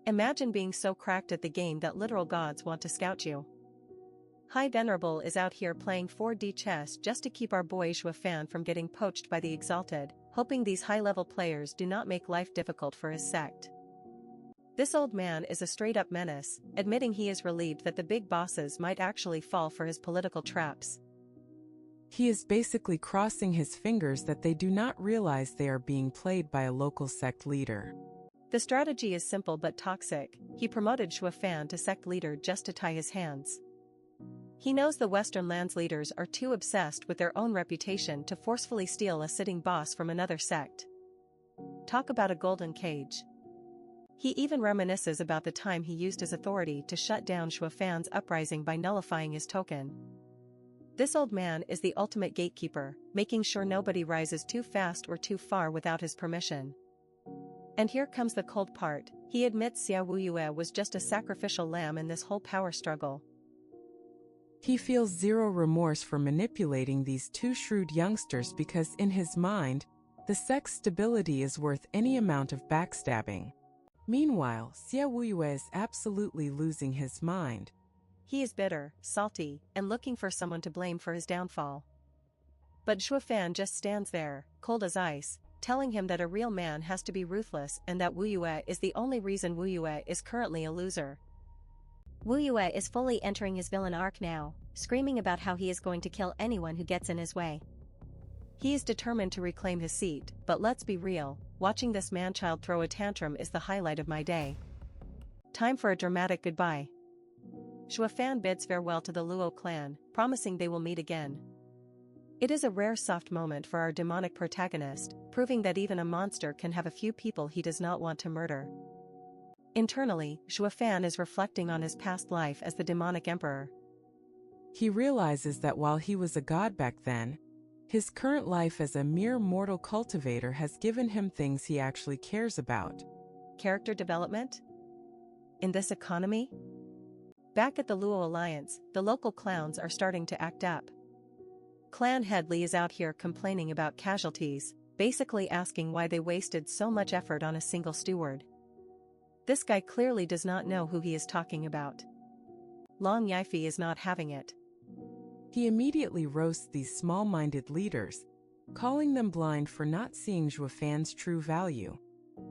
Imagine being so cracked at the game that literal gods want to scout you. High Venerable is out here playing 4D chess just to keep our boy Xuefan from getting poached by the Exalted, hoping these high-level players do not make life difficult for his sect. This old man is a straight-up menace, admitting he is relieved that the big bosses might actually fall for his political traps. He is basically crossing his fingers that they do not realize they are being played by a local sect leader. The strategy is simple but toxic. He promoted Xuefan to sect leader just to tie his hands. He knows the Western lands leaders are too obsessed with their own reputation to forcefully steal a sitting boss from another sect. Talk about a golden cage. He even reminisces about the time he used his authority to shut down Xuefan's uprising by nullifying his token. This old man is the ultimate gatekeeper, making sure nobody rises too fast or too far without his permission. And here comes the cold part. He admits Xiao Wuyue was just a sacrificial lamb in this whole power struggle. He feels zero remorse for manipulating these two shrewd youngsters because in his mind, the sect's stability is worth any amount of backstabbing. Meanwhile, Xiao Wuyue is absolutely losing his mind. He is bitter, salty, and looking for someone to blame for his downfall. But Xuefan just stands there, cold as ice, telling him that a real man has to be ruthless and that Wuyue is the only reason Wuyue is currently a loser. Wuyue is fully entering his villain arc now, screaming about how he is going to kill anyone who gets in his way. He is determined to reclaim his seat, but let's be real, watching this man-child throw a tantrum is the highlight of my day. Time for a dramatic goodbye. Xuefan bids farewell to the Luo clan, promising they will meet again. It is a rare soft moment for our demonic protagonist, proving that even a monster can have a few people he does not want to murder. Internally, Xuefan is reflecting on his past life as the demonic emperor. He realizes that while he was a god back then, his current life as a mere mortal cultivator has given him things he actually cares about. Character development? In this economy? Back at the Luo Alliance, the local clowns are starting to act up. Clan head Li is out here complaining about casualties, basically asking why they wasted so much effort on a single steward. This guy clearly does not know who he is talking about. Long Yifi is not having it. He immediately roasts these small-minded leaders, calling them blind for not seeing Xuefan's true value.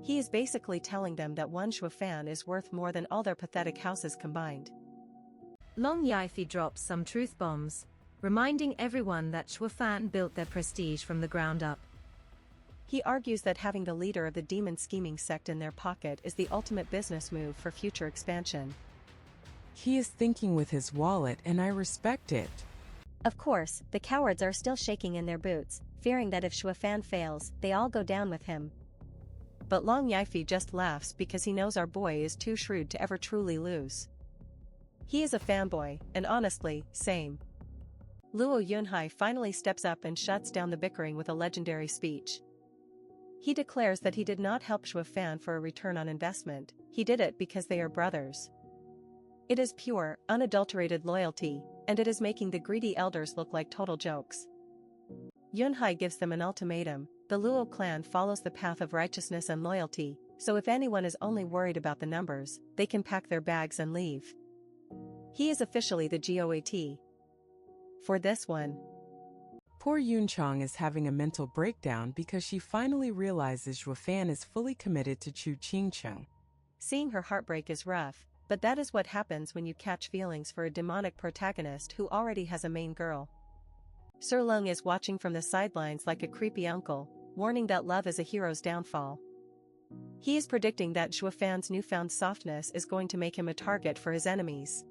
He is basically telling them that one Xuefan is worth more than all their pathetic houses combined. Long Yifi drops some truth bombs, reminding everyone that Xuefan built their prestige from the ground up. He argues that having the leader of the demon scheming sect in their pocket is the ultimate business move for future expansion. He is thinking with his wallet, and I respect it. Of course, the cowards are still shaking in their boots, fearing that if Xuefan fails, they all go down with him. But Long Yifi just laughs because he knows our boy is too shrewd to ever truly lose. He is a fanboy, and honestly, same. Luo Yunhai finally steps up and shuts down the bickering with a legendary speech. He declares that he did not help Xuefan for a return on investment, he did it because they are brothers. It is pure, unadulterated loyalty, and it is making the greedy elders look like total jokes. Yunhai gives them an ultimatum: the Luo clan follows the path of righteousness and loyalty, so if anyone is only worried about the numbers, they can pack their bags and leave. He is officially the GOAT. For this one. Poor Yunchang is having a mental breakdown because she finally realizes Xuefan is fully committed to Chu Qingcheng. Seeing her heartbreak is rough, but that is what happens when you catch feelings for a demonic protagonist who already has a main girl. Sir Lung is watching from the sidelines like a creepy uncle, warning that love is a hero's downfall. He is predicting that Xuefan's newfound softness is going to make him a target for his enemies.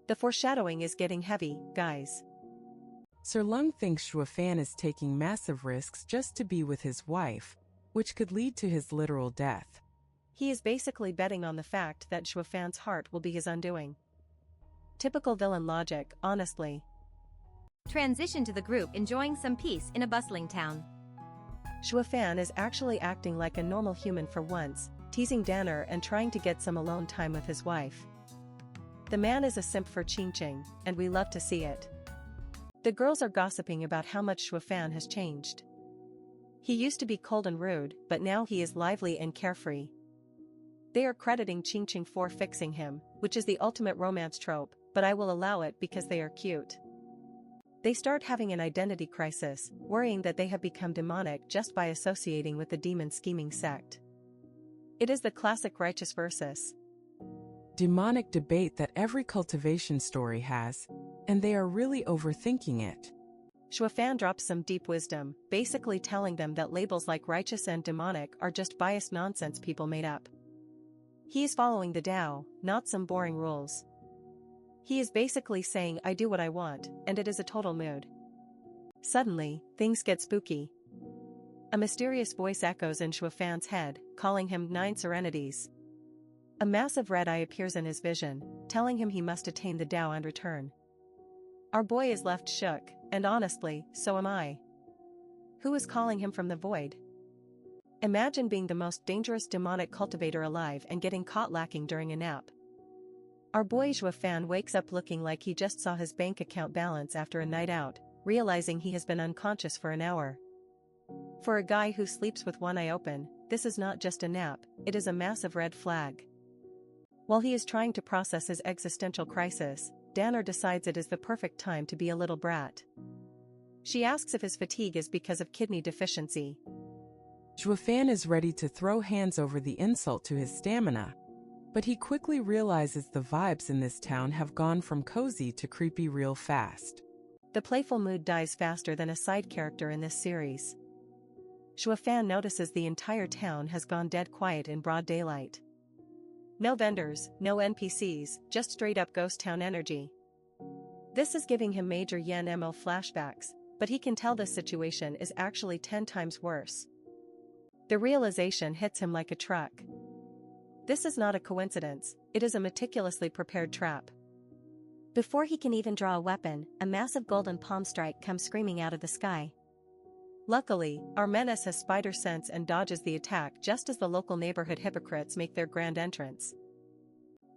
The foreshadowing is getting heavy, guys. Sir Lung thinks Xuefan is taking massive risks just to be with his wife, which could lead to his literal death. He is basically betting on the fact that Xuefan's heart will be his undoing. Typical villain logic, honestly. Transition to the group enjoying some peace in a bustling town. Xuefan is actually acting like a normal human for once, teasing Danner and trying to get some alone time with his wife. The man is a simp for Qingqing, and we love to see it. The girls are gossiping about how much Xuefan has changed. He used to be cold and rude, but now he is lively and carefree. They are crediting Qing Qing for fixing him, which is the ultimate romance trope, but I will allow it because they are cute. They start having an identity crisis, worrying that they have become demonic just by associating with the demon scheming sect. It is the classic righteous versus demonic debate that every cultivation story has, and they are really overthinking it. Shuofan drops some deep wisdom, basically telling them that labels like righteous and demonic are just biased nonsense people made up. He is following the Tao, not some boring rules. He is basically saying I do what I want, and it is a total mood. Suddenly, things get spooky. A mysterious voice echoes in Shuofan's head, calling him 9 serenities. A massive red eye appears in his vision, telling him he must attain the Tao and return. Our boy is left shook, and honestly, so am I. Who is calling him from the void? Imagine being the most dangerous demonic cultivator alive and getting caught lacking during a nap. Our boy Shuofan wakes up looking like he just saw his bank account balance after a night out, realizing he has been unconscious for an hour. For a guy who sleeps with one eye open, this is not just a nap, it is a massive red flag. While he is trying to process his existential crisis, Danner decides it is the perfect time to be a little brat. She asks if his fatigue is because of kidney deficiency. Shuofan is ready to throw hands over the insult to his stamina, but he quickly realizes the vibes in this town have gone from cozy to creepy real fast. The playful mood dies faster than a side character in this series. Shuofan notices the entire town has gone dead quiet in broad daylight. No vendors, no NPCs, just straight up ghost town energy. This is giving him major Yen ML flashbacks, but he can tell this situation is actually 10 times worse. The realization hits him like a truck. This is not a coincidence, it is a meticulously prepared trap. Before he can even draw a weapon, a massive golden palm strike comes screaming out of the sky. Luckily, our menace has spider sense and dodges the attack just as the local neighborhood hypocrites make their grand entrance.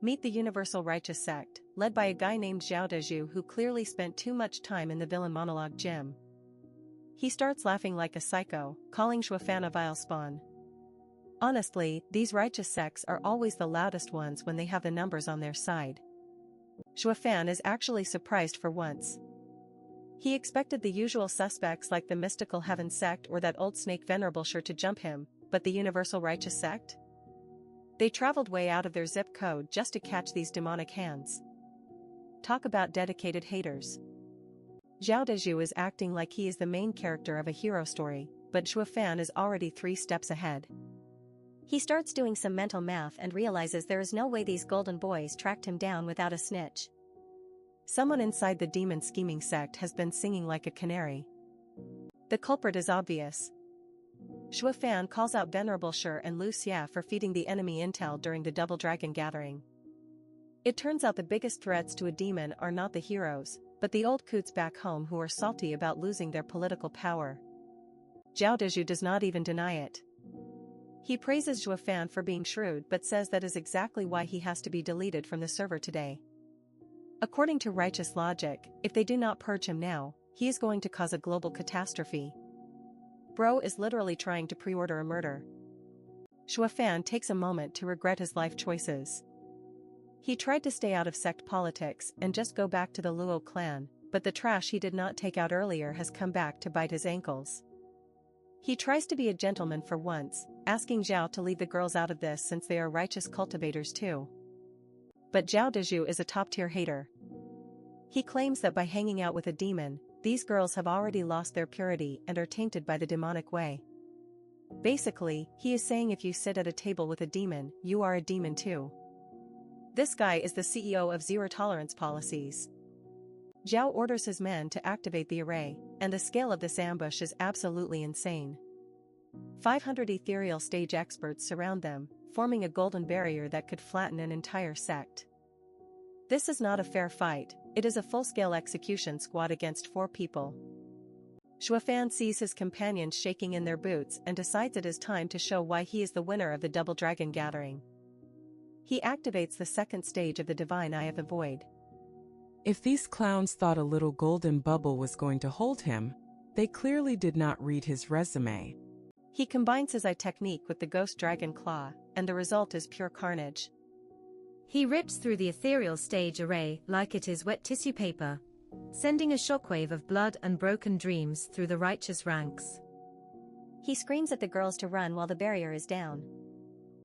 Meet the Universal Righteous Sect, led by a guy named Zhao Deju who clearly spent too much time in the villain monologue gym. He starts laughing like a psycho, calling Shuofan a vile spawn. Honestly, these righteous sects are always the loudest ones when they have the numbers on their side. Shuofan is actually surprised for once. He expected the usual suspects like the Mystical Heaven sect or that old snake Venerable sure to jump him, but the Universal Righteous Sect? They traveled way out of their zip code just to catch these demonic hands. Talk about dedicated haters. Zhao Deju is acting like he is the main character of a hero story, but Shuofan is already 3 steps ahead. He starts doing some mental math and realizes there is no way these golden boys tracked him down without a snitch. Someone inside the demon scheming sect has been singing like a canary. The culprit is obvious. Shuofan calls out Venerable Shi and Lu Xia for feeding the enemy intel during the Double Dragon gathering. It turns out the biggest threats to a demon are not the heroes, but the old coots back home who are salty about losing their political power. Zhao Deju does not even deny it. He praises Shuofan for being shrewd but says that is exactly why he has to be deleted from the server today. According to righteous logic, if they do not purge him now, he is going to cause a global catastrophe. Bro is literally trying to pre-order a murder. Shuofan takes a moment to regret his life choices. He tried to stay out of sect politics and just go back to the Luo clan, but the trash he did not take out earlier has come back to bite his ankles. He tries to be a gentleman for once, asking Zhao to leave the girls out of this since they are righteous cultivators too. But Zhao Deju is a top-tier hater. He claims that by hanging out with a demon, these girls have already lost their purity and are tainted by the demonic way. Basically, he is saying if you sit at a table with a demon, you are a demon too. This guy is the CEO of Zero Tolerance Policies. Zhao orders his men to activate the array, and the scale of this ambush is absolutely insane. 500 ethereal stage experts surround them, forming a golden barrier that could flatten an entire sect. This is not a fair fight, it is a full-scale execution squad against 4 people. Shuofan sees his companions shaking in their boots and decides it is time to show why he is the winner of the Double Dragon gathering. He activates the second stage of the Divine Eye of the Void. If these clowns thought a little golden bubble was going to hold him, they clearly did not read his resume. He combines his eye technique with the ghost dragon claw, and the result is pure carnage. He rips through the ethereal stage array like it is wet tissue paper, sending a shockwave of blood and broken dreams through the righteous ranks. He screams at the girls to run while the barrier is down.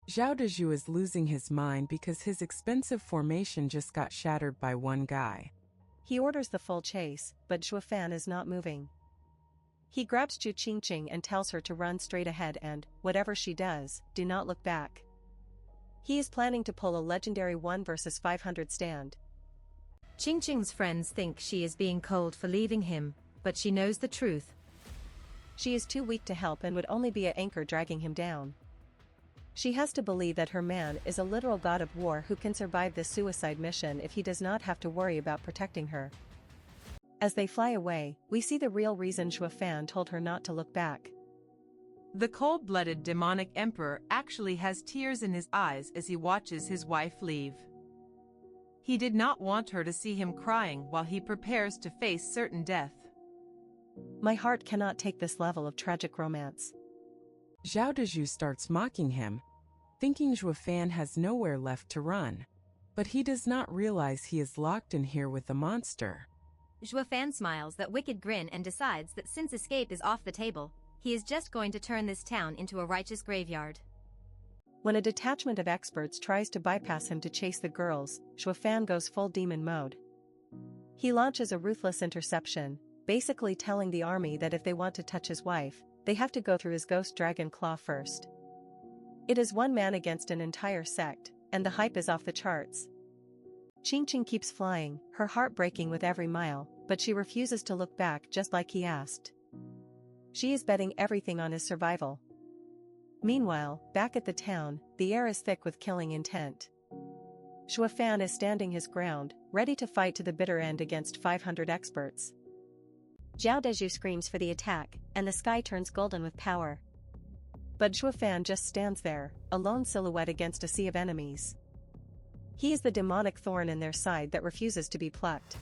Zhao Dezhu is losing his mind because his expensive formation just got shattered by one guy. He orders the full chase, but Shuofan is not moving. He grabs Zhu Qingqing and tells her to run straight ahead and, whatever she does, do not look back. He is planning to pull a legendary 1 versus 500 stand. Qingqing's friends think she is being cold for leaving him, but she knows the truth. She is too weak to help and would only be an anchor dragging him down. She has to believe that her man is a literal god of war who can survive this suicide mission if he does not have to worry about protecting her. As they fly away, we see the real reason Shuofan told her not to look back. The cold-blooded demonic emperor actually has tears in his eyes as he watches his wife leave. He did not want her to see him crying while he prepares to face certain death. My heart cannot take this level of tragic romance. Zhao Dezhu starts mocking him, thinking Shuofan has nowhere left to run. But he does not realize he is locked in here with the monster. Shuofan smiles that wicked grin and decides that since escape is off the table, he is just going to turn this town into a righteous graveyard. When a detachment of experts tries to bypass him to chase the girls, Shuofan goes full demon mode. He launches a ruthless interception, basically telling the army that if they want to touch his wife, they have to go through his ghost dragon claw first. It is one man against an entire sect, and the hype is off the charts. Qingqing keeps flying, her heart breaking with every mile, but she refuses to look back just like he asked. She is betting everything on his survival. Meanwhile, back at the town, the air is thick with killing intent. Shuofan is standing his ground, ready to fight to the bitter end against 500 experts. Zhao Dezhu screams for the attack, and the sky turns golden with power. But Shuofan just stands there, a lone silhouette against a sea of enemies. He is the demonic thorn in their side that refuses to be plucked.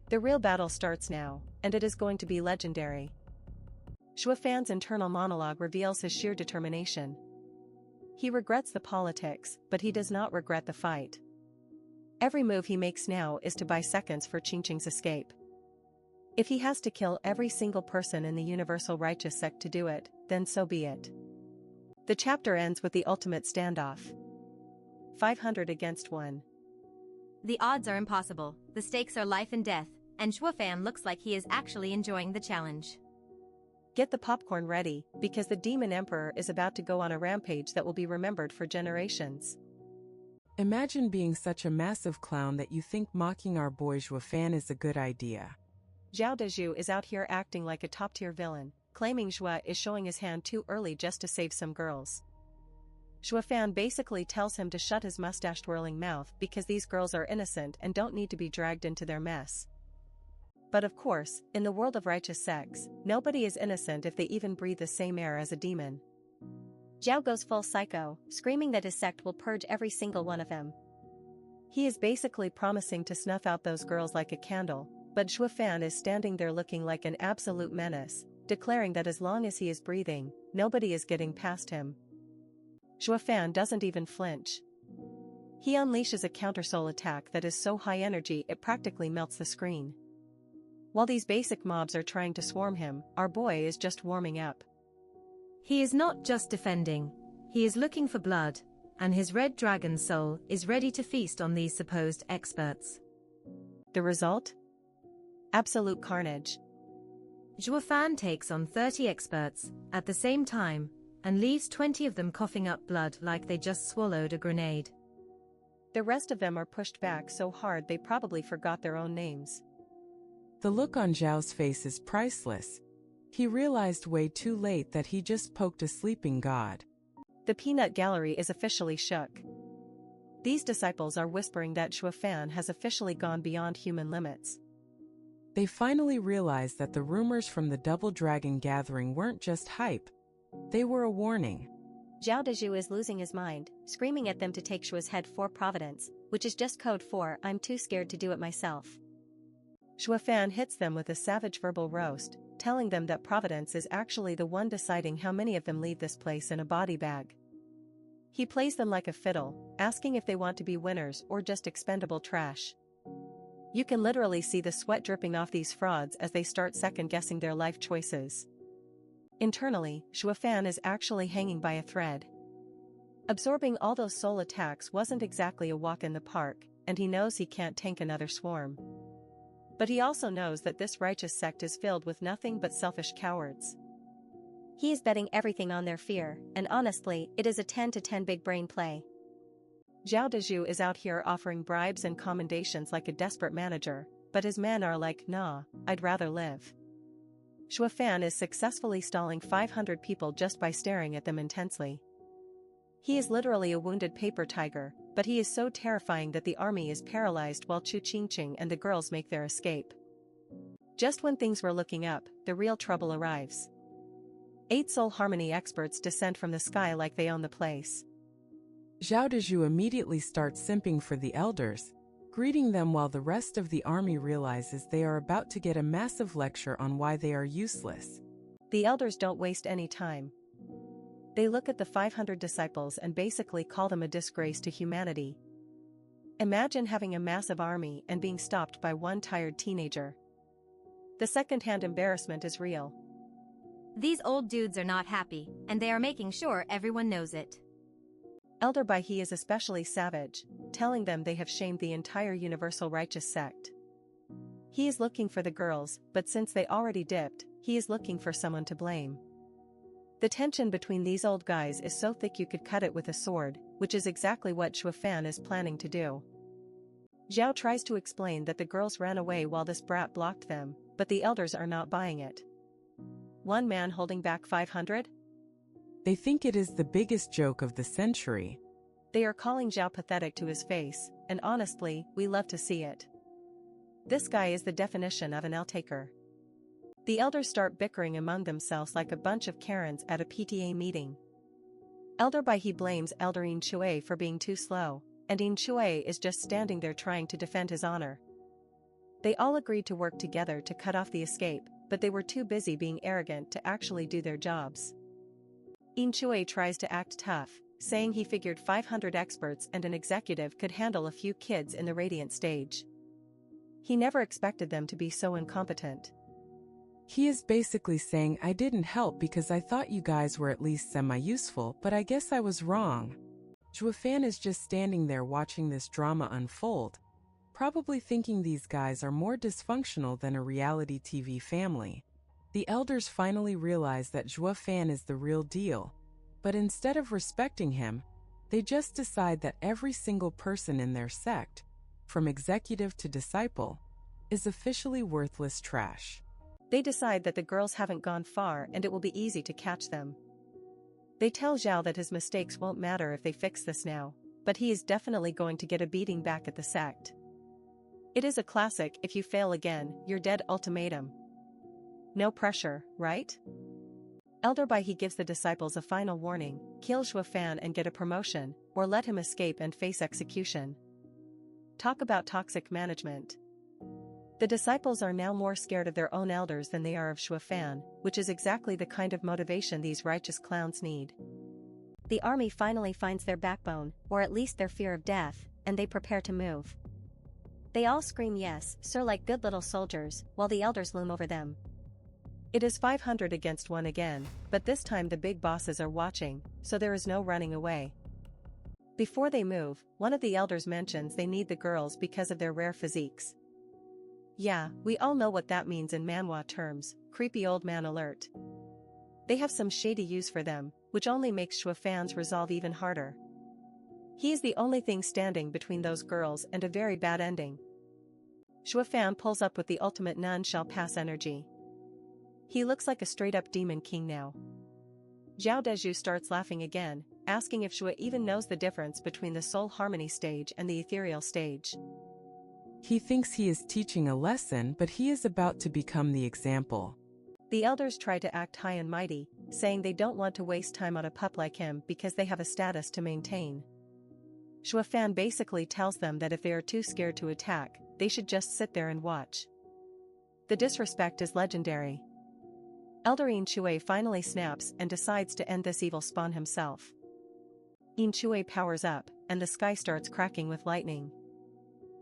The real battle starts now, and it is going to be legendary. Shuofan's internal monologue reveals his sheer determination. He regrets the politics, but he does not regret the fight. Every move he makes now is to buy seconds for Qingqing's escape. If he has to kill every single person in the Universal Righteous Sect to do it, then so be it. The chapter ends with the ultimate standoff. 500 against 1. The odds are impossible, the stakes are life and death, and Shuofan looks like he is actually enjoying the challenge. Get the popcorn ready, because the Demon Emperor is about to go on a rampage that will be remembered for generations. Imagine being such a massive clown that you think mocking our boy Shuofan is a good idea. Zhao Dezhu is out here acting like a top-tier villain, claiming Zhua is showing his hand too early just to save some girls. Shuofan basically tells him to shut his mustache-twirling mouth because these girls are innocent and don't need to be dragged into their mess. But of course, in the world of righteous sects, nobody is innocent if they even breathe the same air as a demon. Zhao goes full psycho, screaming that his sect will purge every single one of them. He is basically promising to snuff out those girls like a candle, but Shuofan is standing there looking like an absolute menace, declaring that as long as he is breathing, nobody is getting past him. Shuofan doesn't even flinch. He unleashes a counter-soul attack that is so high energy it practically melts the screen. While these basic mobs are trying to swarm him, our boy is just warming up. He is not just defending, he is looking for blood, and his red dragon soul is ready to feast on these supposed experts. The result? Absolute carnage. Shuofan takes on 30 experts, at the same time, and leaves 20 of them coughing up blood like they just swallowed a grenade. The rest of them are pushed back so hard they probably forgot their own names. The look on Zhao's face is priceless. He realized way too late that he just poked a sleeping god. The peanut gallery is officially shook. These disciples are whispering that Shuofan has officially gone beyond human limits. They finally realized that the rumors from the Double Dragon gathering weren't just hype. They were a warning. Zhao Dezhu is losing his mind, screaming at them to take Shua's head for Providence, which is just code for I'm too scared to do it myself. Shuofan hits them with a savage verbal roast, telling them that Providence is actually the one deciding how many of them leave this place in a body bag. He plays them like a fiddle, asking if they want to be winners or just expendable trash. You can literally see the sweat dripping off these frauds as they start second-guessing their life choices. Internally, Shuofan is actually hanging by a thread. Absorbing all those soul attacks wasn't exactly a walk in the park, and he knows he can't tank another swarm. But he also knows that this righteous sect is filled with nothing but selfish cowards. He is betting everything on their fear, and honestly, it is a 10 to 10 big brain play. Zhao Dezhu is out here offering bribes and commendations like a desperate manager, but his men are like, nah, I'd rather live. Shuofan is successfully stalling 500 people just by staring at them intensely. He is literally a wounded paper tiger, but he is so terrifying that the army is paralyzed while Chu Qingqing and the girls make their escape. Just when things were looking up, the real trouble arrives. 8 soul harmony experts descend from the sky like they own the place. Zhao Dezhu immediately starts simping for the elders, greeting them while the rest of the army realizes they are about to get a massive lecture on why they are useless. The elders don't waste any time. They look at the 500 disciples and basically call them a disgrace to humanity. Imagine having a massive army and being stopped by one tired teenager. The second-hand embarrassment is real. These old dudes are not happy, and they are making sure everyone knows it. Elder Baihe is especially savage, telling them they have shamed the entire universal righteous sect. He is looking for the girls, but since they already dipped, he is looking for someone to blame. The tension between these old guys is so thick you could cut it with a sword, which is exactly what Shuofan is planning to do. Zhao tries to explain that the girls ran away while this brat blocked them, but the elders are not buying it. One man holding back 500? They think it is the biggest joke of the century. They are calling Zhao pathetic to his face, and honestly, we love to see it. This guy is the definition of an L-taker. The elders start bickering among themselves like a bunch of Karens at a PTA meeting. Elder Baihe blames Elder Yin Chue for being too slow, and Yin Chue is just standing there trying to defend his honor. They all agreed to work together to cut off the escape, but they were too busy being arrogant to actually do their jobs. Yin Chue tries to act tough, saying he figured 500 experts and an executive could handle a few kids in the Radiant stage. He never expected them to be so incompetent. He is basically saying, I didn't help because I thought you guys were at least semi-useful, but I guess I was wrong. Shuofan is just standing there watching this drama unfold, probably thinking these guys are more dysfunctional than a reality TV family. The elders finally realize that Shuofan is the real deal, but instead of respecting him, they just decide that every single person in their sect, from executive to disciple, is officially worthless trash. They decide that the girls haven't gone far and it will be easy to catch them. They tell Zhao that his mistakes won't matter if they fix this now, but he is definitely going to get a beating back at the sect. It is a classic if you fail again, you're dead ultimatum. No pressure, right? Elder Baihe gives the disciples a final warning, kill Shuofan and get a promotion, or let him escape and face execution. Talk about toxic management. The disciples are now more scared of their own elders than they are of Shuofan, which is exactly the kind of motivation these righteous clowns need. The army finally finds their backbone, or at least their fear of death, and they prepare to move. They all scream yes, sir, like good little soldiers, while the elders loom over them. It is 500 against 1 again, but this time the big bosses are watching, so there is no running away. Before they move, one of the elders mentions they need the girls because of their rare physiques. Yeah, we all know what that means in Manhwa terms, creepy old man alert. They have some shady use for them, which only makes Shuofan's resolve even harder. He is the only thing standing between those girls and a very bad ending. Shuofan pulls up with the ultimate none shall pass energy. He looks like a straight-up demon king now. Zhao Dezhu starts laughing again, asking if Shua even knows the difference between the soul harmony stage and the ethereal stage. He thinks he is teaching a lesson, but he is about to become the example. The elders try to act high and mighty, saying they don't want to waste time on a pup like him because they have a status to maintain. Shuofan basically tells them that if they are too scared to attack, they should just sit there and watch. The disrespect is legendary. Elder Yin Shui finally snaps and decides to end this evil spawn himself. Yin Shui powers up, and the sky starts cracking with lightning.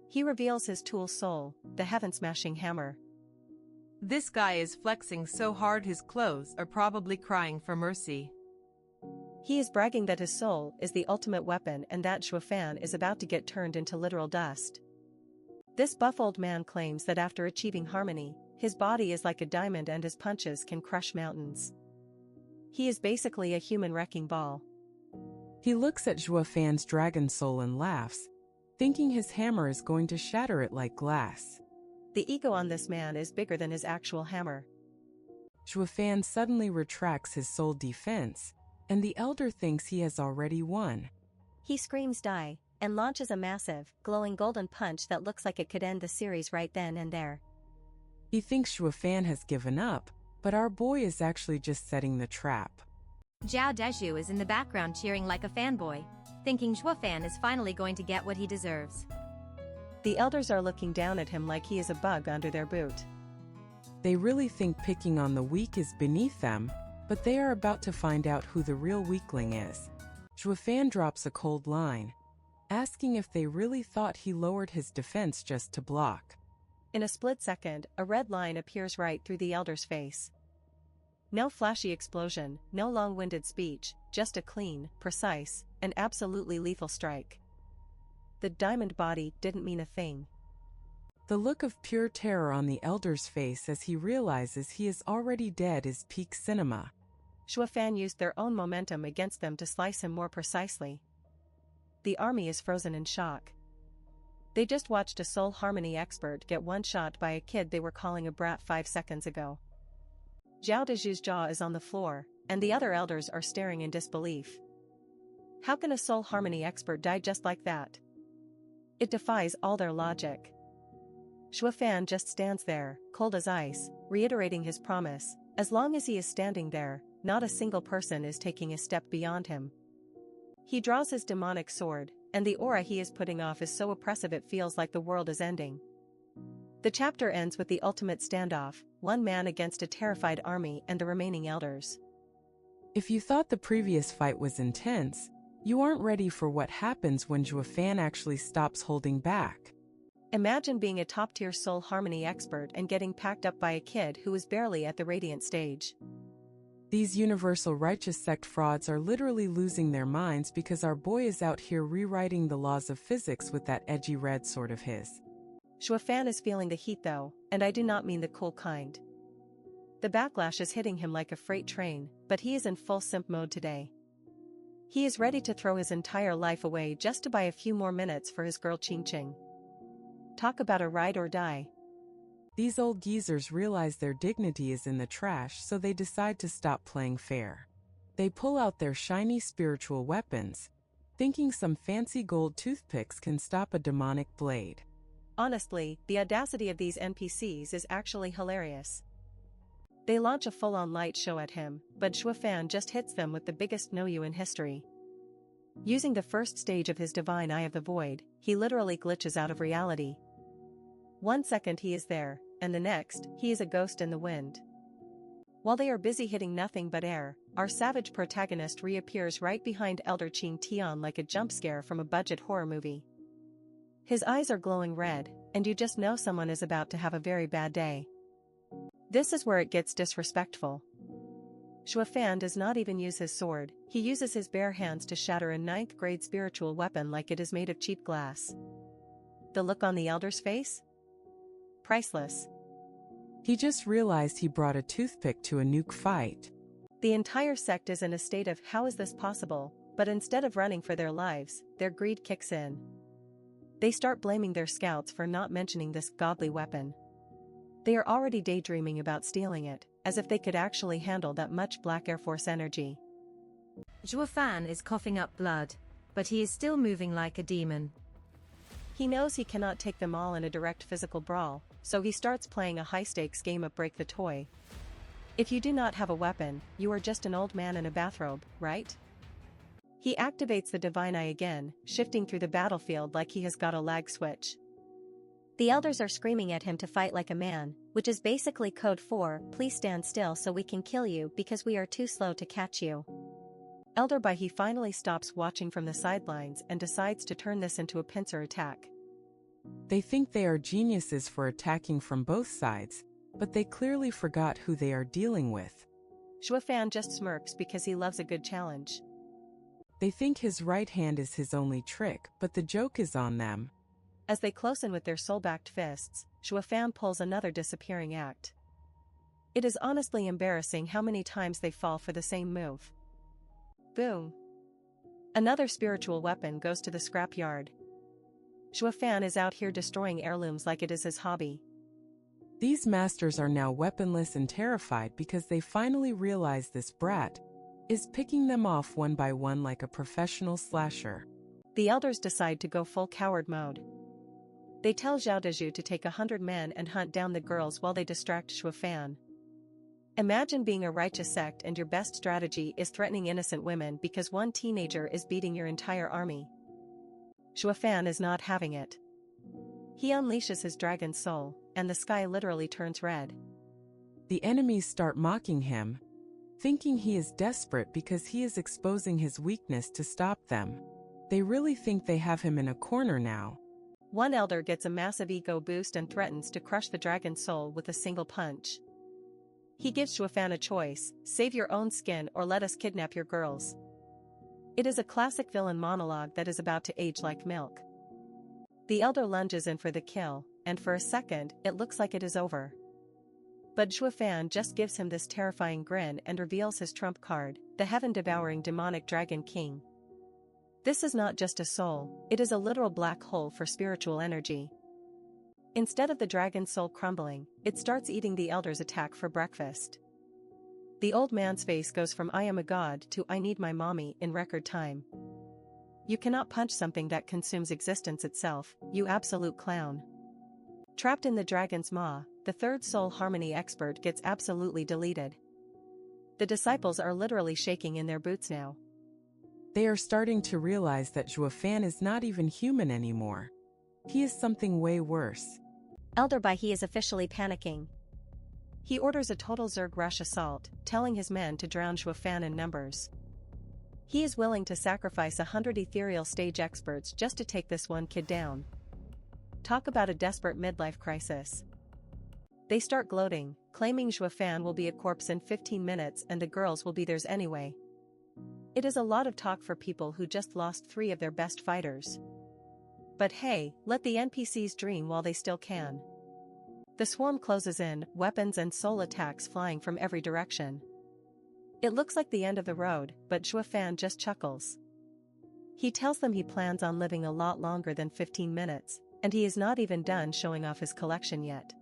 He reveals his tool soul, the heaven-smashing hammer. This guy is flexing so hard his clothes are probably crying for mercy. He is bragging that his soul is the ultimate weapon and that Shuofan is about to get turned into literal dust. This buff old man claims that after achieving harmony, his body is like a diamond and his punches can crush mountains. He is basically a human wrecking ball. He looks at Shuofan's dragon soul and laughs, thinking his hammer is going to shatter it like glass. The ego on this man is bigger than his actual hammer. Shuofan suddenly retracts his soul defense, and the elder thinks he has already won. He screams die, and launches a massive, glowing golden punch that looks like it could end the series right then and there. He thinks Shuofan has given up, but our boy is actually just setting the trap. Zhao Dezhu is in the background cheering like a fanboy, thinking Shuofan is finally going to get what he deserves. The elders are looking down at him like he is a bug under their boot. They really think picking on the weak is beneath them, but they are about to find out who the real weakling is. Shuofan drops a cold line, asking if they really thought he lowered his defense just to block. In a split second, a red line appears right through the elder's face. No flashy explosion, no long-winded speech, just a clean, precise, and absolutely lethal strike. The diamond body didn't mean a thing. The look of pure terror on the elder's face as he realizes he is already dead is peak cinema. Shuofan used their own momentum against them to slice him more precisely. The army is frozen in shock. They just watched a soul harmony expert get one-shot by a kid they were calling a brat 5 seconds ago. Zhao Dezhu's jaw is on the floor, and the other elders are staring in disbelief. How can a soul harmony expert die just like that? It defies all their logic. Shuofan just stands there, cold as ice, reiterating his promise. As long as he is standing there, not a single person is taking a step beyond him. He draws his demonic sword, and the aura he is putting off is so oppressive it feels like the world is ending. The chapter ends with the ultimate standoff, one man against a terrified army and the remaining elders. If you thought the previous fight was intense, you aren't ready for what happens when Shuofan actually stops holding back. Imagine being a top-tier soul harmony expert and getting packed up by a kid who is barely at the radiant stage. These universal righteous sect frauds are literally losing their minds because our boy is out here rewriting the laws of physics with that edgy red sword of his. Shuofan is feeling the heat though, and I do not mean the cool kind. The backlash is hitting him like a freight train, but he is in full simp mode today. He is ready to throw his entire life away just to buy a few more minutes for his girl Qing Qing. Talk about a ride or die. These old geezers realize their dignity is in the trash, so they decide to stop playing fair. They pull out their shiny spiritual weapons, thinking some fancy gold toothpicks can stop a demonic blade. Honestly, the audacity of these NPCs is actually hilarious. They launch a full-on light show at him, but Shuofan just hits them with the biggest no-you in history. Using the first stage of his divine Eye of the Void, he literally glitches out of reality. 1 second he is there, and the next, he is a ghost in the wind. While they are busy hitting nothing but air, our savage protagonist reappears right behind Elder Qing Tian like a jump scare from a budget horror movie. His eyes are glowing red, and you just know someone is about to have a very bad day. This is where it gets disrespectful. Shuofan does not even use his sword, he uses his bare hands to shatter a 9th grade spiritual weapon like it is made of cheap glass. The look on the elder's face? Priceless. He just realized he brought a toothpick to a nuke fight. The entire sect is in a state of how is this possible, but instead of running for their lives, their greed kicks in. They start blaming their scouts for not mentioning this godly weapon. They are already daydreaming about stealing it, as if they could actually handle that much Black Air Force energy. Shuofan is coughing up blood, but he is still moving like a demon. He knows he cannot take them all in a direct physical brawl, so he starts playing a high-stakes game of Break the Toy. If you do not have a weapon, you are just an old man in a bathrobe, right? He activates the Divine Eye again, shifting through the battlefield like he has got a lag switch. The elders are screaming at him to fight like a man, which is basically code for, please stand still so we can kill you because we are too slow to catch you. Elder Baihe finally stops watching from the sidelines and decides to turn this into a pincer attack. They think they are geniuses for attacking from both sides, but they clearly forgot who they are dealing with. Shuofan just smirks because he loves a good challenge. They think his right hand is his only trick, but the joke is on them. As they close in with their soul-backed fists, Shuofan pulls another disappearing act. It is honestly embarrassing how many times they fall for the same move. Boom. Another spiritual weapon goes to the scrapyard. Shuofan is out here destroying heirlooms like it is his hobby. These masters are now weaponless and terrified because they finally realize this brat is picking them off one by one like a professional slasher. The elders decide to go full coward mode. They tell Zhao Dezhu to take 100 men and hunt down the girls while they distract Shuofan. Imagine being a righteous sect and your best strategy is threatening innocent women because one teenager is beating your entire army. Shuofan is not having it. He unleashes his dragon soul, and the sky literally turns red. The enemies start mocking him, thinking he is desperate because he is exposing his weakness to stop them. They really think they have him in a corner now. One elder gets a massive ego boost and threatens to crush the dragon soul with a single punch. He gives Shuofan a choice: save your own skin or let us kidnap your girls. It is a classic villain monologue that is about to age like milk. The elder lunges in for the kill, and for a second, it looks like it is over. But Shuofan just gives him this terrifying grin and reveals his trump card, the heaven-devouring demonic dragon king. This is not just a soul, it is a literal black hole for spiritual energy. Instead of the dragon's soul crumbling, it starts eating the elder's attack for breakfast. The old man's face goes from I am a god to I need my mommy in record time. You cannot punch something that consumes existence itself, you absolute clown. Trapped in the dragon's maw, the third soul harmony expert gets absolutely deleted. The disciples are literally shaking in their boots now. They are starting to realize that Shuofan is not even human anymore. He is something way worse. Elder Baihe is officially panicking. He orders a total Zerg rush assault, telling his men to drown Shuofan in numbers. He is willing to sacrifice 100 ethereal stage experts just to take this one kid down. Talk about a desperate midlife crisis. They start gloating, claiming Shuofan will be a corpse in 15 minutes and the girls will be theirs anyway. It is a lot of talk for people who just lost 3 of their best fighters. But hey, let the NPCs dream while they still can. The swarm closes in, weapons and soul attacks flying from every direction. It looks like the end of the road, but Shuofan just chuckles. He tells them he plans on living a lot longer than 15 minutes, and he is not even done showing off his collection yet.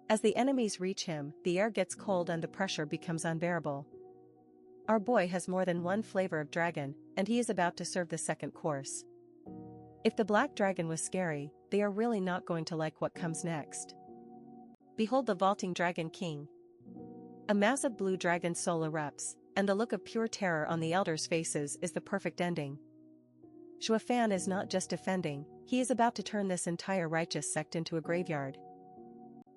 As the enemies reach him, the air gets cold and the pressure becomes unbearable. Our boy has more than one flavor of dragon, and he is about to serve the second course. If the black dragon was scary, they are really not going to like what comes next. Behold the vaulting dragon king. A massive blue dragon soul erupts, and the look of pure terror on the elders' faces is the perfect ending. Shuofan is not just defending, he is about to turn this entire righteous sect into a graveyard.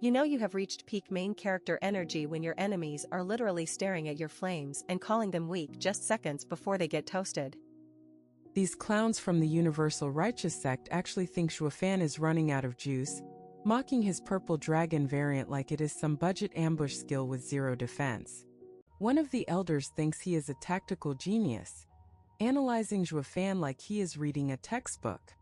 You know you have reached peak main character energy when your enemies are literally staring at your flames and calling them weak just seconds before they get toasted. These clowns from the Universal Righteous Sect actually think Shuofan is running out of juice, mocking his purple dragon variant like it is some budget ambush skill with zero defense. One of the elders thinks he is a tactical genius, analyzing Shuofan like he is reading a textbook.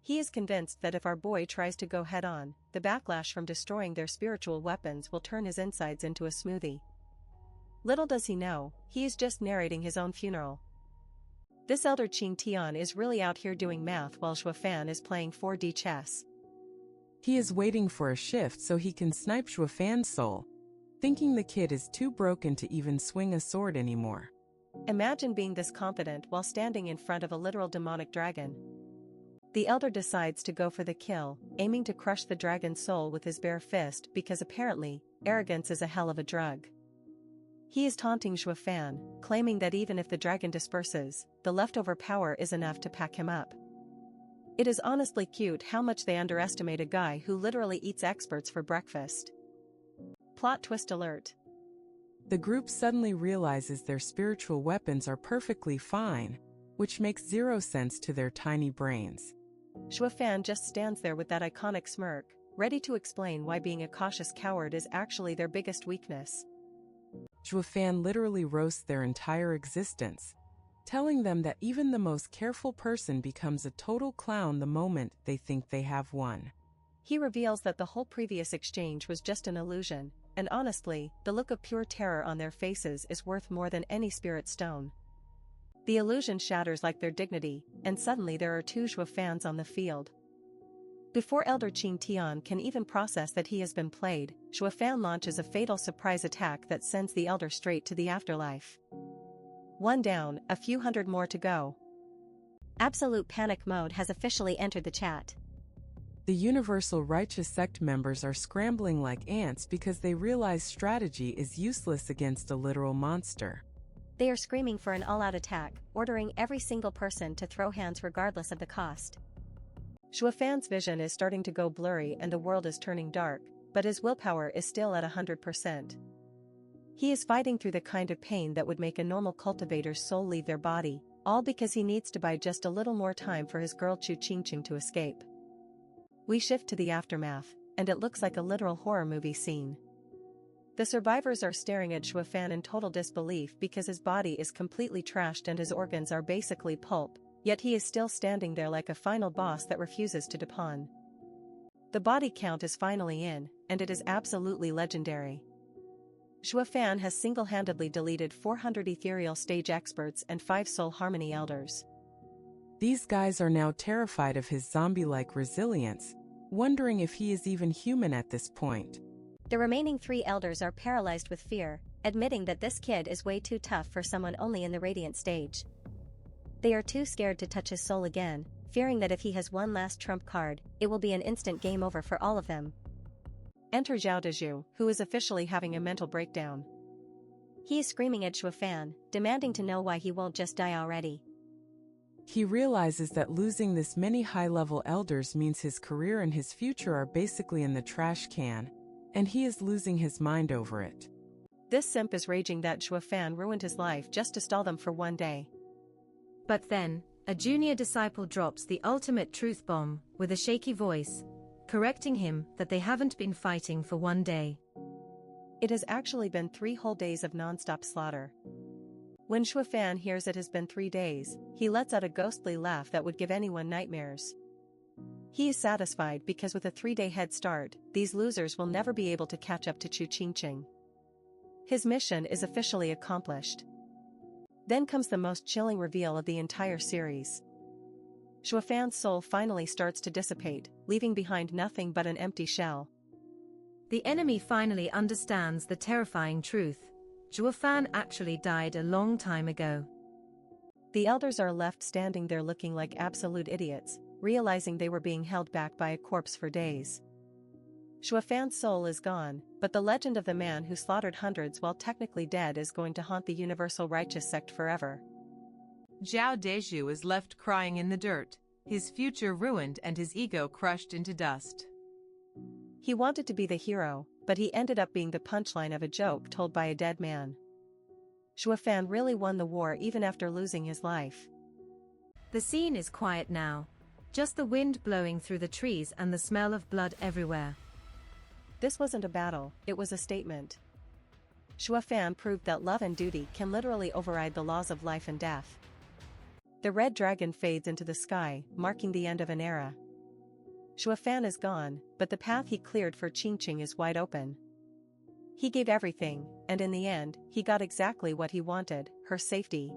He is convinced that if our boy tries to go head-on, the backlash from destroying their spiritual weapons will turn his insides into a smoothie. Little does he know, he is just narrating his own funeral. This elder Qing Tian is really out here doing math while Shuofan is playing 4D chess. He is waiting for a shift so he can snipe Shuofan's soul, thinking the kid is too broken to even swing a sword anymore. Imagine being this confident while standing in front of a literal demonic dragon. The elder decides to go for the kill, aiming to crush the dragon's soul with his bare fist because apparently, arrogance is a hell of a drug. He is taunting Shuofan, claiming that even if the dragon disperses, the leftover power is enough to pack him up. It is honestly cute how much they underestimate a guy who literally eats experts for breakfast. Plot twist alert. The group suddenly realizes their spiritual weapons are perfectly fine, which makes zero sense to their tiny brains. Shuofan just stands there with that iconic smirk, ready to explain why being a cautious coward is actually their biggest weakness. Shuofan literally roasts their entire existence, telling them that even the most careful person becomes a total clown the moment they think they have won. He reveals that the whole previous exchange was just an illusion, and honestly, the look of pure terror on their faces is worth more than any spirit stone. The illusion shatters like their dignity, and suddenly there are two Shuofans on the field. Before Elder Qing Tian can even process that he has been played, Shuofan launches a fatal surprise attack that sends the Elder straight to the afterlife. One down, a few hundred more to go. Absolute panic mode has officially entered the chat. The Universal Righteous Sect members are scrambling like ants because they realize strategy is useless against a literal monster. They are screaming for an all-out attack, ordering every single person to throw hands regardless of the cost. Shuofan's vision is starting to go blurry and the world is turning dark, but his willpower is still at 100%. He is fighting through the kind of pain that would make a normal cultivator's soul leave their body, all because he needs to buy just a little more time for his girl Chu Qingqing to escape. We shift to the aftermath, and it looks like a literal horror movie scene. The survivors are staring at Shuofan in total disbelief because his body is completely trashed and his organs are basically pulp, yet he is still standing there like a final boss that refuses to depawn. The body count is finally in, and it is absolutely legendary. Shuofan has single-handedly deleted 400 ethereal stage experts and 5 soul harmony elders. These guys are now terrified of his zombie-like resilience, wondering if he is even human at this point. The remaining 3 elders are paralyzed with fear, admitting that this kid is way too tough for someone only in the radiant stage. They are too scared to touch his soul again, fearing that if he has one last trump card, it will be an instant game over for all of them. Enter Zhao Dezhu, who is officially having a mental breakdown. He is screaming at Shuofan, demanding to know why he won't just die already. He realizes that losing this many high-level elders means his career and his future are basically in the trash can, and he is losing his mind over it. This simp is raging that Shuofan ruined his life just to stall them for one day. But then, a junior disciple drops the ultimate truth bomb with a shaky voice, correcting him that they haven't been fighting for one day. It has actually been 3 whole days of non-stop slaughter. When Shuofan hears it has been 3 days, he lets out a ghostly laugh that would give anyone nightmares. He is satisfied because with a 3-day head start, these losers will never be able to catch up to Chu Qingqing. His mission is officially accomplished. Then comes the most chilling reveal of the entire series. Shuofan's soul finally starts to dissipate, leaving behind nothing but an empty shell. The enemy finally understands the terrifying truth. Shuofan actually died a long time ago. The elders are left standing there looking like absolute idiots, realizing they were being held back by a corpse for days. Shuofan's soul is gone, but the legend of the man who slaughtered hundreds while technically dead is going to haunt the Universal Righteous Sect forever. Zhao Dezhu is left crying in the dirt, his future ruined and his ego crushed into dust. He wanted to be the hero, but he ended up being the punchline of a joke told by a dead man. Shuofan really won the war even after losing his life. The scene is quiet now. Just the wind blowing through the trees and the smell of blood everywhere. This wasn't a battle, it was a statement. Shuofan proved that love and duty can literally override the laws of life and death. The red dragon fades into the sky, marking the end of an era. Shuofan is gone, but the path he cleared for Qingqing is wide open. He gave everything, and in the end, he got exactly what he wanted, her safety.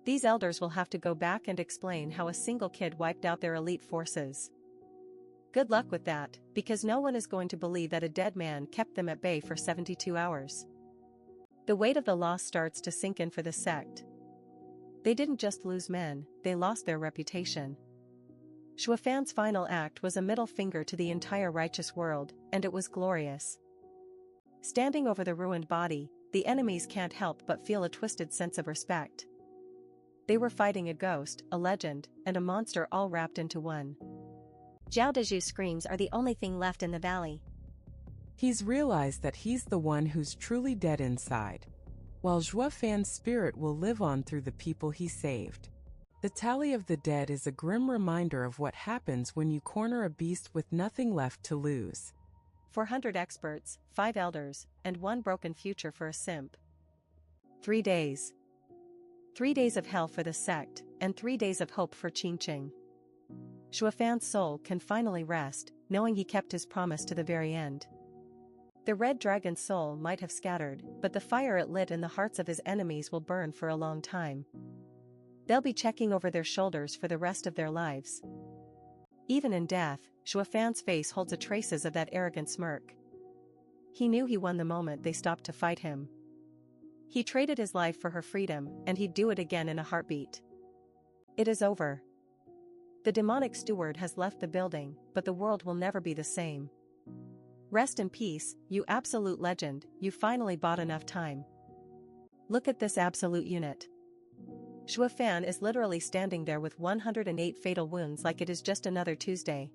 These elders will have to go back and explain how a single kid wiped out their elite forces. Good luck with that, because no one is going to believe that a dead man kept them at bay for 72 hours. The weight of the loss starts to sink in for the sect. They didn't just lose men, they lost their reputation. Shuofan's final act was a middle finger to the entire righteous world, and it was glorious. Standing over the ruined body, the enemies can't help but feel a twisted sense of respect. They were fighting a ghost, a legend, and a monster all wrapped into one. Zhao Deju's screams are the only thing left in the valley. He's realized that he's the one who's truly dead inside, while Zhua Fan's spirit will live on through the people he saved. The tally of the dead is a grim reminder of what happens when you corner a beast with nothing left to lose. 400 experts, 5 elders, and 1 broken future for a simp. 3 days. 3 days of hell for the sect, and 3 days of hope for Qingqing. Shuafan's soul can finally rest, knowing he kept his promise to the very end. The red dragon's soul might have scattered, but the fire it lit in the hearts of his enemies will burn for a long time. They'll be checking over their shoulders for the rest of their lives. Even in death, Shuafan's face holds a traces of that arrogant smirk. He knew he won the moment they stopped to fight him. He traded his life for her freedom, and he'd do it again in a heartbeat. It is over. The demonic steward has left the building, but the world will never be the same. Rest in peace, you absolute legend, you finally bought enough time. Look at this absolute unit. Shuafan is literally standing there with 108 fatal wounds like it is just another Tuesday.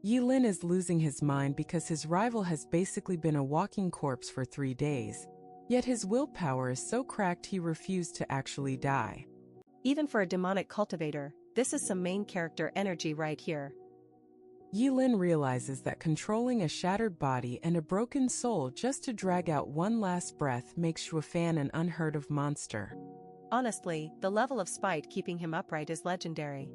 Yi Lin is losing his mind because his rival has basically been a walking corpse for 3 days. Yet his willpower is so cracked he refused to actually die. Even for a demonic cultivator, this is some main character energy right here. Yi Lin realizes that controlling a shattered body and a broken soul just to drag out one last breath makes Shuafan an unheard of monster. Honestly, the level of spite keeping him upright is legendary.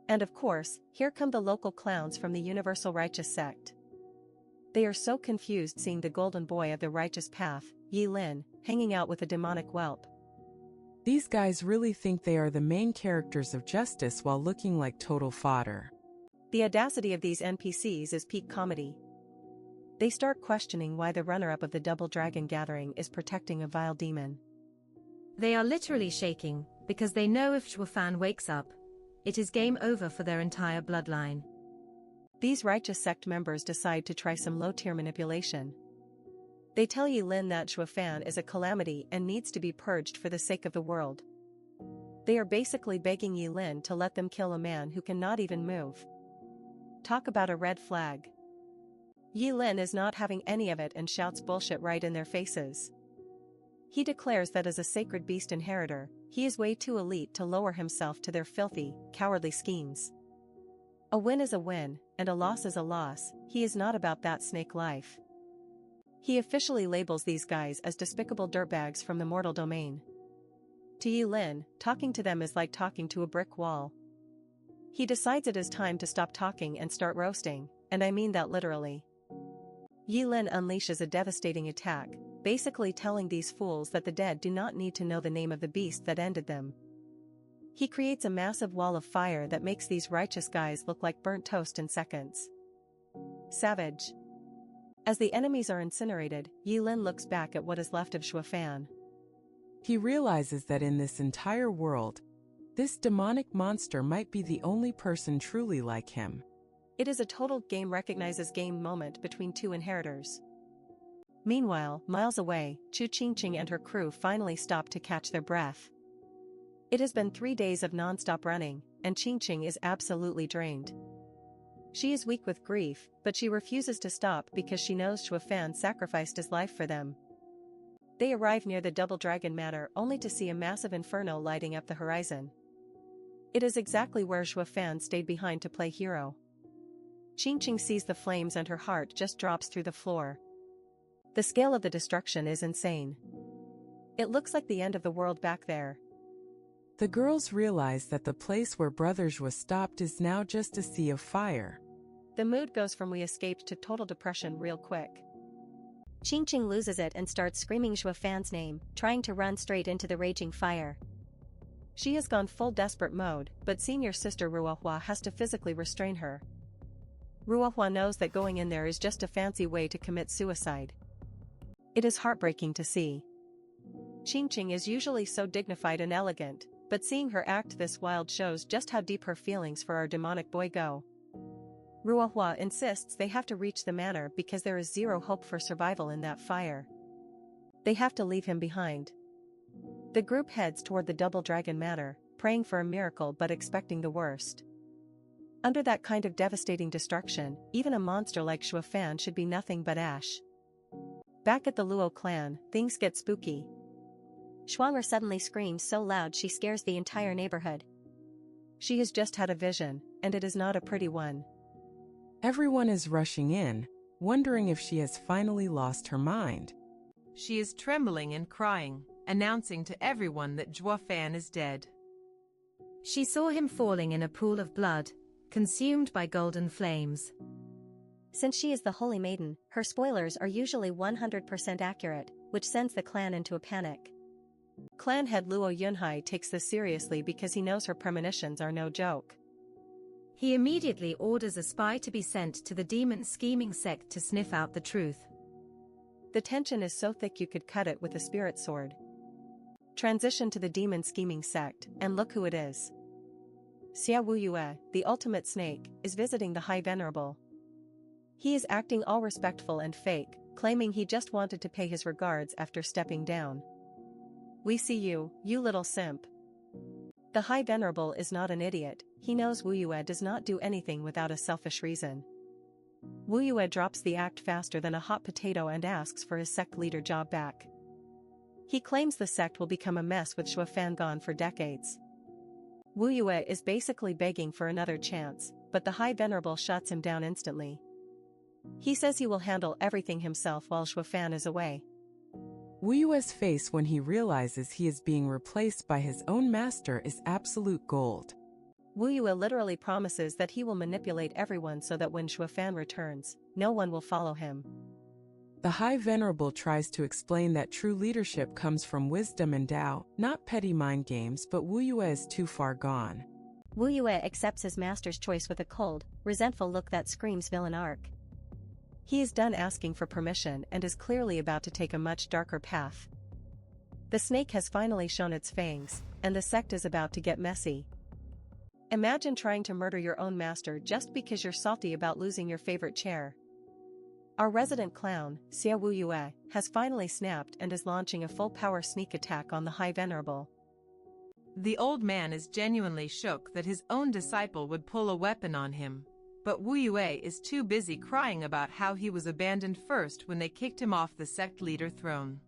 And of course, here come the local clowns from the Universal Righteous Sect. They are so confused seeing the golden boy of the righteous path, Yi Lin, hanging out with a demonic whelp. These guys really think they are the main characters of justice while looking like total fodder. The audacity of these NPCs is peak comedy. They start questioning why the runner-up of the Double Dragon Gathering is protecting a vile demon. They are literally shaking, because they know if Shuafan wakes up, it is game over for their entire bloodline. These righteous sect members decide to try some low-tier manipulation. They tell Yi Lin that Shuafan is a calamity and needs to be purged for the sake of the world. They are basically begging Yi Lin to let them kill a man who cannot even move. Talk about a red flag. Yi Lin is not having any of it and shouts bullshit right in their faces. He declares that as a sacred beast inheritor, he is way too elite to lower himself to their filthy, cowardly schemes. A win is a win, and a loss is a loss. He is not about that snake life. He officially labels these guys as despicable dirtbags from the mortal domain. To Yi Lin, talking to them is like talking to a brick wall. He decides it is time to stop talking and start roasting, and I mean that literally. Yi Lin unleashes a devastating attack, basically telling these fools that the dead do not need to know the name of the beast that ended them. He creates a massive wall of fire that makes these righteous guys look like burnt toast in seconds. Savage. As the enemies are incinerated, Yi Lin looks back at what is left of Shuafan. He realizes that in this entire world, this demonic monster might be the only person truly like him. It is a total game recognizes game moment between two inheritors. Meanwhile, miles away, Chu Qingqing and her crew finally stop to catch their breath. It has been 3 days of non-stop running, and Qingqing is absolutely drained. She is weak with grief, but she refuses to stop because she knows Shuafan sacrificed his life for them. They arrive near the Double Dragon Manor only to see a massive inferno lighting up the horizon. It is exactly where Shuafan stayed behind to play hero. Qingqing sees the flames and her heart just drops through the floor. The scale of the destruction is insane. It looks like the end of the world back there. The girls realize that the place where Brothers was stopped is now just a sea of fire. The mood goes from we escaped to total depression real quick. Qingqing loses it and starts screaming Shuafan's name, trying to run straight into the raging fire. She has gone full desperate mode, but senior sister Ruohua has to physically restrain her. Ruohua knows that going in there is just a fancy way to commit suicide. It is heartbreaking to see. Qingqing is usually so dignified and elegant, but seeing her act this wild shows just how deep her feelings for our demonic boy go. Ruohua insists they have to reach the manor because there is zero hope for survival in that fire. They have to leave him behind. The group heads toward the Double Dragon Manor, praying for a miracle but expecting the worst. Under that kind of devastating destruction, even a monster like Shuofan should be nothing but ash. Back at the Luo clan, things get spooky. Shuang suddenly screams so loud she scares the entire neighborhood. She has just had a vision, and it is not a pretty one. Everyone is rushing in, wondering if she has finally lost her mind. She is trembling and crying, announcing to everyone that Shuofan is dead. She saw him falling in a pool of blood, consumed by golden flames. Since she is the Holy Maiden, her spoilers are usually 100% accurate, which sends the clan into a panic. Clan head Luo Yunhai takes this seriously because he knows her premonitions are no joke. He immediately orders a spy to be sent to the demon scheming sect to sniff out the truth. The tension is so thick you could cut it with a spirit sword. Transition to the demon scheming sect, and look who it is. Xia Wuyue, the ultimate snake, is visiting the High Venerable. He is acting all respectful and fake, claiming he just wanted to pay his regards after stepping down. We see you, you little simp. The High Venerable is not an idiot, he knows Wuyue does not do anything without a selfish reason. Wuyue drops the act faster than a hot potato and asks for his sect leader job back. He claims the sect will become a mess with Shuofan gone for decades. Wuyue is basically begging for another chance, but the High Venerable shuts him down instantly. He says he will handle everything himself while Shuofan is away. Wuyue's face when he realizes he is being replaced by his own master is absolute gold. Wuyue literally promises that he will manipulate everyone so that when Shuofan returns, no one will follow him. The High Venerable tries to explain that true leadership comes from wisdom and Tao, not petty mind games, but Wuyue is too far gone. Wuyue accepts his master's choice with a cold, resentful look that screams villain arc. He is done asking for permission and is clearly about to take a much darker path. The snake has finally shown its fangs, and the sect is about to get messy. Imagine trying to murder your own master just because you're salty about losing your favorite chair. Our resident clown, Xia Wuyue, has finally snapped and is launching a full-power sneak attack on the High Venerable. The old man is genuinely shook that his own disciple would pull a weapon on him, but Wuyue is too busy crying about how he was abandoned first when they kicked him off the sect leader throne.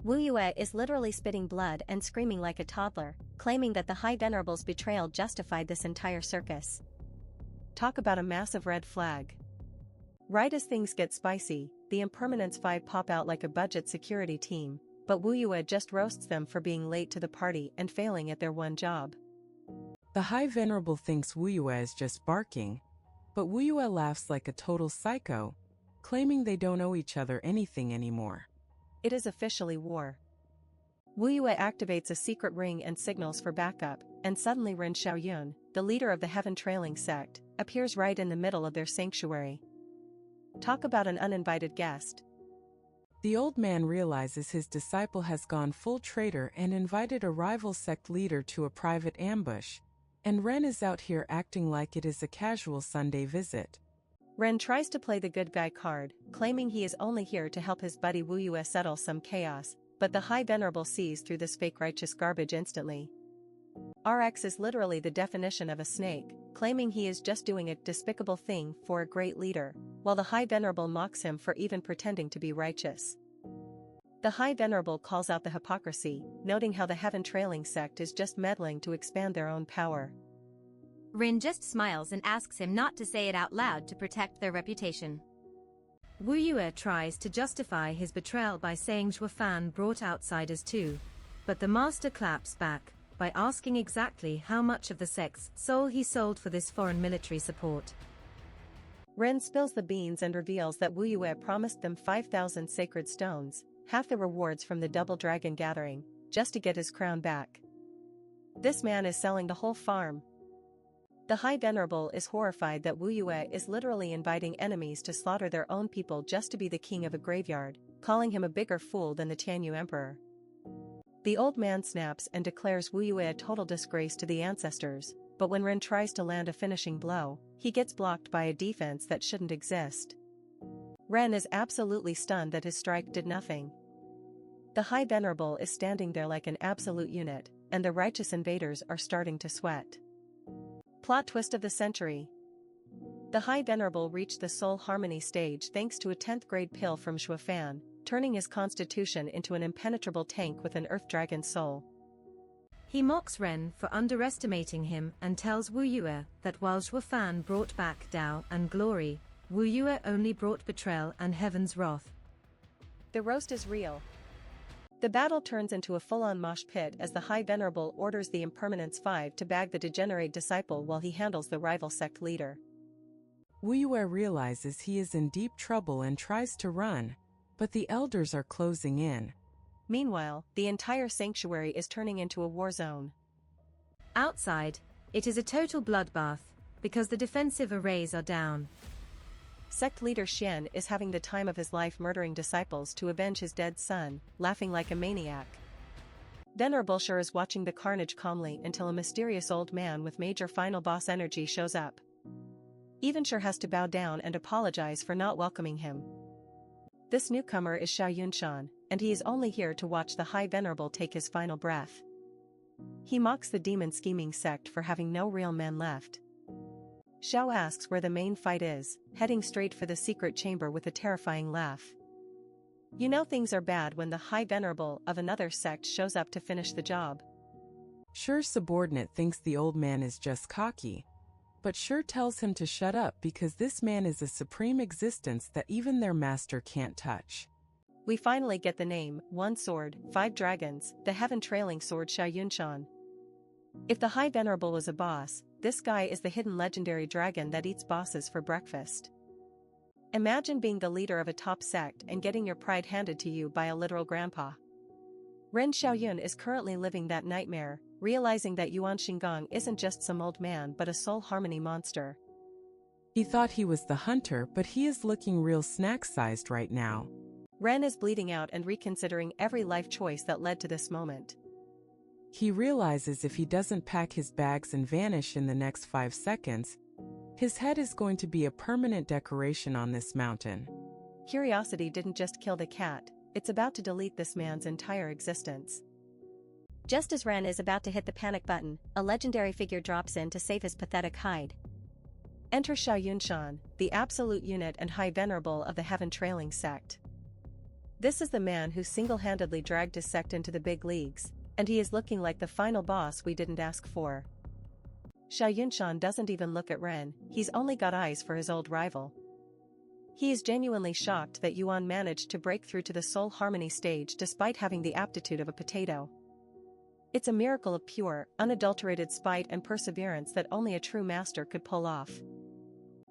Wuyue is literally spitting blood and screaming like a toddler, claiming that the High Venerable's betrayal justified this entire circus. Talk about a massive red flag. Right as things get spicy, the Impermanence 5 pop out like a budget security team, but Wuyue just roasts them for being late to the party and failing at their one job. The High Venerable thinks Wuyue is just barking, but Wuyue laughs like a total psycho, claiming they don't owe each other anything anymore. It is officially war. Wuyue activates a secret ring and signals for backup, and suddenly Ren Xiaoyun, the leader of the Heaven Trailing sect, appears right in the middle of their sanctuary. Talk about an uninvited guest. The old man realizes his disciple has gone full traitor and invited a rival sect leader to a private ambush, and Ren is out here acting like it is a casual Sunday visit. Ren tries to play the good guy card, claiming he is only here to help his buddy Wuyue settle some chaos, but the High Venerable sees through this fake righteous garbage instantly. RX is literally the definition of a snake, claiming he is just doing a despicable thing for a great leader, while the High Venerable mocks him for even pretending to be righteous. The High Venerable calls out the hypocrisy, noting how the Heaven Trailing sect is just meddling to expand their own power. Rin just smiles and asks him not to say it out loud to protect their reputation. Wuyue tries to justify his betrayal by saying Shuofan brought outsiders too, but the master claps back by asking exactly how much of the sect's soul he sold for this foreign military support. Ren spills the beans and reveals that Wuyue promised them 5,000 sacred stones, half the rewards from the Double Dragon Gathering, just to get his crown back. This man is selling the whole farm. The High Venerable is horrified that Wuyue is literally inviting enemies to slaughter their own people just to be the king of a graveyard, calling him a bigger fool than the Tianyu Emperor. The old man snaps and declares Wuyue a total disgrace to the ancestors, but when Ren tries to land a finishing blow, he gets blocked by a defense that shouldn't exist. Ren is absolutely stunned that his strike did nothing. The High Venerable is standing there like an absolute unit, and the righteous invaders are starting to sweat. Plot twist of the century. The High Venerable reached the soul harmony stage thanks to a 10th grade pill from Shuafan, turning his constitution into an impenetrable tank with an earth dragon soul. He mocks Ren for underestimating him and tells Wu Yue that while Shuafan brought back Tao and glory, Wu Yue only brought betrayal and heaven's wrath. The roast is real. The battle turns into a full-on mosh pit as the High Venerable orders the Impermanence 5 to bag the degenerate disciple while he handles the rival sect leader. Wu Yue realizes he is in deep trouble and tries to run, but the elders are closing in. Meanwhile, the entire sanctuary is turning into a war zone. Outside, it is a total bloodbath, because the defensive arrays are down. Sect leader Xian is having the time of his life murdering disciples to avenge his dead son, laughing like a maniac. Venerable Sure is watching the carnage calmly until a mysterious old man with major final boss energy shows up. Even Sure has to bow down and apologize for not welcoming him. This newcomer is Xiao Yunshan, and he is only here to watch the High Venerable take his final breath. He mocks the demon-scheming sect for having no real men left. Xiao asks where the main fight is, heading straight for the secret chamber with a terrifying laugh. You know things are bad when the High Venerable of another sect shows up to finish the job. Sure's subordinate thinks the old man is just cocky, but Sure tells him to shut up because this man is a supreme existence that even their master can't touch. We finally get the name, 1 sword, 5 dragons, the heaven-trailing sword Xiao Yunshan. If the High Venerable was a boss, this guy is the hidden legendary dragon that eats bosses for breakfast. Imagine being the leader of a top sect and getting your pride handed to you by a literal grandpa. Ren Xiaoyun is currently living that nightmare, realizing that Yuan Xingong isn't just some old man but a soul harmony monster. He thought he was the hunter, but he is looking real snack-sized right now. Ren is bleeding out and reconsidering every life choice that led to this moment. He realizes if he doesn't pack his bags and vanish in the next 5 seconds, his head is going to be a permanent decoration on this mountain. Curiosity didn't just kill the cat, it's about to delete this man's entire existence. Just as Ren is about to hit the panic button, a legendary figure drops in to save his pathetic hide. Enter Xiao Yunshan, the absolute unit and High Venerable of the heaven-trailing sect. This is the man who single-handedly dragged his sect into the big leagues, and he is looking like the final boss we didn't ask for. Xiao Yunshan doesn't even look at Ren, he's only got eyes for his old rival. He is genuinely shocked that Yuan managed to break through to the soul harmony stage despite having the aptitude of a potato. It's a miracle of pure, unadulterated spite and perseverance that only a true master could pull off.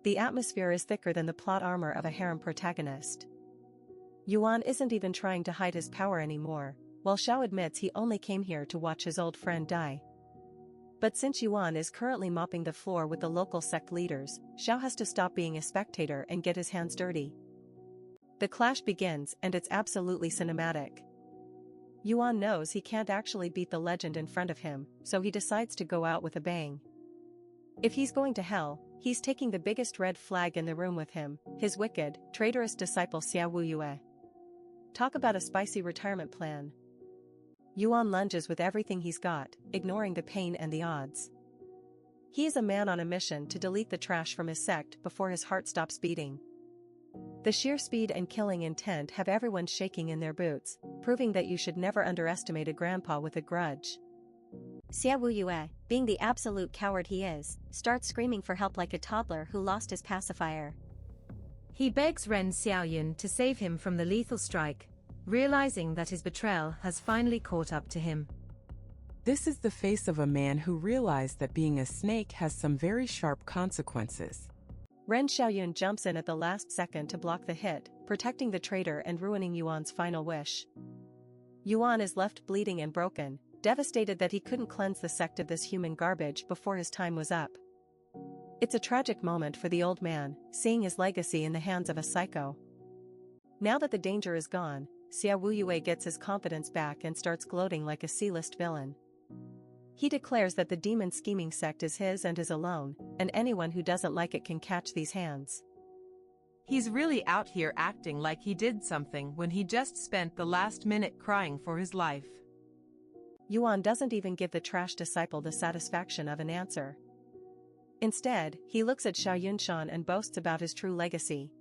The atmosphere is thicker than the plot armor of a harem protagonist. Yuan isn't even trying to hide his power anymore, while Xiao admits he only came here to watch his old friend die. But since Yuan is currently mopping the floor with the local sect leaders, Xiao has to stop being a spectator and get his hands dirty. The clash begins and it's absolutely cinematic. Yuan knows he can't actually beat the legend in front of him, so he decides to go out with a bang. If he's going to hell, he's taking the biggest red flag in the room with him, his wicked, traitorous disciple Xia Wuyue. Talk about a spicy retirement plan. Yuan lunges with everything he's got, ignoring the pain and the odds. He is a man on a mission to delete the trash from his sect before his heart stops beating. The sheer speed and killing intent have everyone shaking in their boots, proving that you should never underestimate a grandpa with a grudge. Xia Wuyue, being the absolute coward he is, starts screaming for help like a toddler who lost his pacifier. He begs Ren Xiaoyun to save him from the lethal strike, realizing that his betrayal has finally caught up to him. This is the face of a man who realized that being a snake has some very sharp consequences. Ren Xiaoyun jumps in at the last second to block the hit, protecting the traitor and ruining Yuan's final wish. Yuan is left bleeding and broken, devastated that he couldn't cleanse the sect of this human garbage before his time was up. It's a tragic moment for the old man, seeing his legacy in the hands of a psycho. Now that the danger is gone, Xia Wuyue gets his confidence back and starts gloating like a C-list villain. He declares that the demon-scheming sect is his and his alone, and anyone who doesn't like it can catch these hands. He's really out here acting like he did something when he just spent the last minute crying for his life. Yuan doesn't even give the trash disciple the satisfaction of an answer. Instead, he looks at Xiao Yunshan and boasts about his true legacy.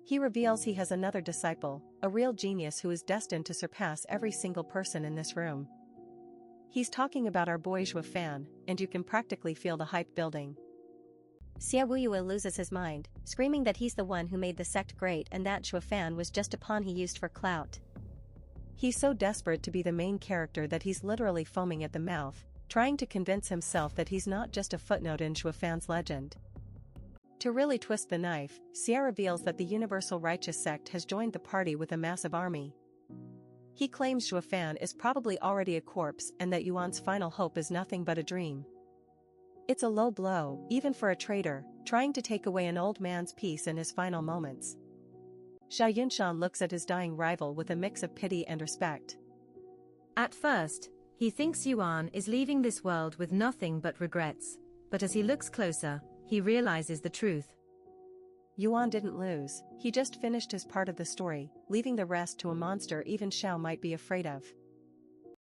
He reveals he has another disciple, a real genius who is destined to surpass every single person in this room. He's talking about our boy Zhuo Fan, and you can practically feel the hype building. Xia Wuyue loses his mind, screaming that he's the one who made the sect great and that Zhuo Fan was just a pawn he used for clout. He's so desperate to be the main character that he's literally foaming at the mouth, trying to convince himself that he's not just a footnote in Zhuo Fan's legend. To really twist the knife, Xia reveals that the Universal Righteous Sect has joined the party with a massive army. He claims Zhuo Fan is probably already a corpse and that Yuan's final hope is nothing but a dream. It's a low blow, even for a traitor, trying to take away an old man's peace in his final moments. Xiao Yunshan looks at his dying rival with a mix of pity and respect. At first, he thinks Yuan is leaving this world with nothing but regrets, but as he looks closer, he realizes the truth. Yuan didn't lose, he just finished his part of the story, leaving the rest to a monster even Xiao might be afraid of.